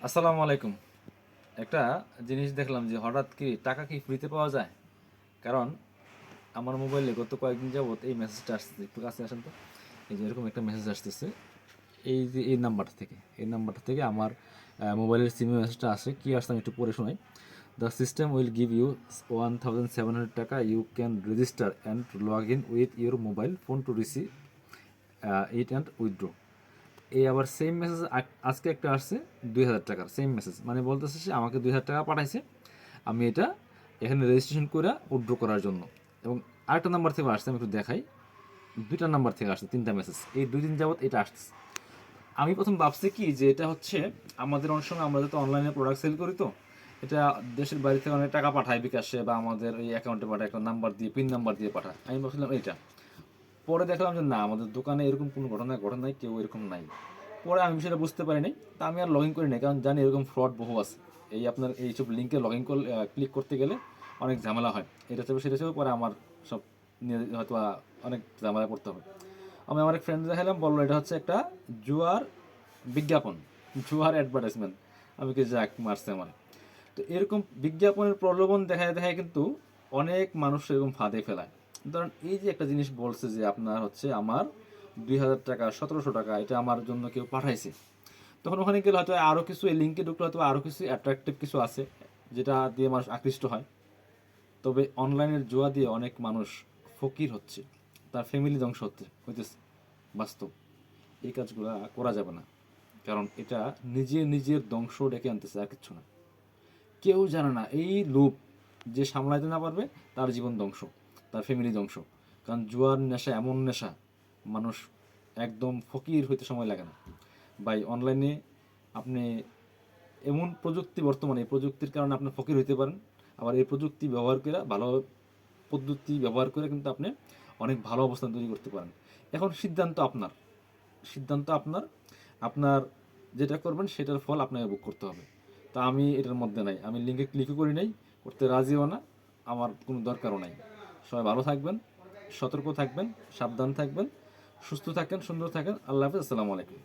আসসালামু আলাইকুম। একটা জিনিস দেখলাম যে হঠাৎ কি টাকা কি ফ্রিতে পাওয়া যায়? কারণ আমার মোবাইলে গত কয়েকদিন যাবত এই মেসেজটা আসতেছে, একটু কাছে আসেন তো। এই যে এরকম একটা মেসেজ আসতেছে, এই যে এই নাম্বারটা থেকে আমার মোবাইলের সিমে মেসেজটা আসে। কি আসছে আমি একটু পড়ে শোনাই। The system will give you 1700 টাকা, you can register and log in with your mobile phone to receive it and withdraw. এই আবার সেম মেসেজ আজকে একটা আসছে 2000 টাকার সেম মেসেজ, মানে বলতেছে সে আমাকে 2000 টাকা পাঠাইছে, আমি এটা এখানে রেজিস্ট্রেশন করে উইথড্র করার জন্য। এবং আরেকটা নাম্বার থেকে আসছে, আমি একটু দেখাই। দুইটা নাম্বার থেকে আসছে, তিনটা মেসেজ, এই 2 দিন যাবত এটা আসছে। আমি প্রথম ভাবছি কি যে এটা হচ্ছে আমাদের অনেক সময় আমরা যাতে অনলাইনে প্রোডাক্ট সেল করি, তো এটা দেশের বাইরে থেকে অনেক টাকা পাঠায় বিকাশে বা আমাদের এই অ্যাকাউন্টে পাঠায়, একটা নাম্বার দিয়ে পিন নাম্বার দিয়ে পাঠায়। আমি ভাবছিলাম এটা, পরে দেখলাম যে না, আমাদের দোকানে এরকম কোনো ঘটনা ঘটে নাই, কেউ এরকম নাই। পরে আমি বিষয়টা বুঝতে পারি নাই, তা আমি আর লগ ইন করি নাই, কারণ জানি এরকম ফ্রড বহু আছে। এই আপনার এইসব লিঙ্কে লগ ইন ক্লিক করতে গেলে অনেক ঝামেলা হয়, এটা হিসেবে সেটা হিসেবে পরে আমার সব নিয়ে হয়তো অনেক ঝামেলা পড়তে হবে। আমি আমার এক ফ্রেন্ড দেখালাম, বললো এটা হচ্ছে একটা জুয়ার বিজ্ঞাপন, জুয়ার অ্যাডভার্টাইজমেন্ট। আমি কি যাক মারছে আমার। তো এরকম বিজ্ঞাপনের প্রলোভন দেখায় দেখায় কিন্তু অনেক মানুষ এরকম ফাঁদে ফেলায়। ধরেন এই যে একটা জিনিস বলছে যে আপনার হচ্ছে আমার 2000 টাকা, 1700 টাকা এটা আমার জন্য কেউ পাঠাইছে, তখন ওখানে গেলে হয়তো আরও কিছু, এই লিঙ্কে ঢুকলে হয়তো আরও কিছু অ্যাট্রাকটিভ কিছু আছে যেটা দিয়ে মানুষ আকৃষ্ট হয়। তবে অনলাইনের জুয়া দিয়ে অনেক মানুষ ফকির হচ্ছে, তার ফ্যামিলি ধ্বংস হইতেছে বাস্তব। এই কাজগুলো করা যাবে না, কারণ এটা নিজে নিজের ধ্বংস ডেকে আনতেছে, আর কিচ্ছু না। কেউ জানে না এই লোভ যে সামলাইতে না পারবে তার জীবন ধ্বংস, তার ফ্যামিলি ধ্বংস। কারণ জুয়ার নেশা এমন নেশা, মানুষ একদম ফকির হইতে সময় লাগে না। ভাই অনলাইনে আপনি এমন প্রযুক্তি, বর্তমানে এই প্রযুক্তির কারণে আপনি ফকির হইতে পারেন। আবার এই প্রযুক্তি ব্যবহার করে, ভালো পদ্ধতি ব্যবহার করে কিন্তু আপনি অনেক ভালো অবস্থান তৈরি করতে পারেন। এখন সিদ্ধান্ত আপনার, সিদ্ধান্ত আপনার। আপনার যেটা করবেন সেটার ফল আপনাকে ভোগ করতে হবে। তা আমি এটার মধ্যে নাই, আমি লিঙ্কে ক্লিকও করি নাই, করতে রাজিও না, আমার কোনো দরকারও নাই। সবাই ভালো থাকবেন, সতর্ক থাকবেন, সাবধান থাকবেন, সুস্থ থাকেন, সুন্দর থাকেন। আল্লাহ হাফিজ, আসসালামু আলাইকুম।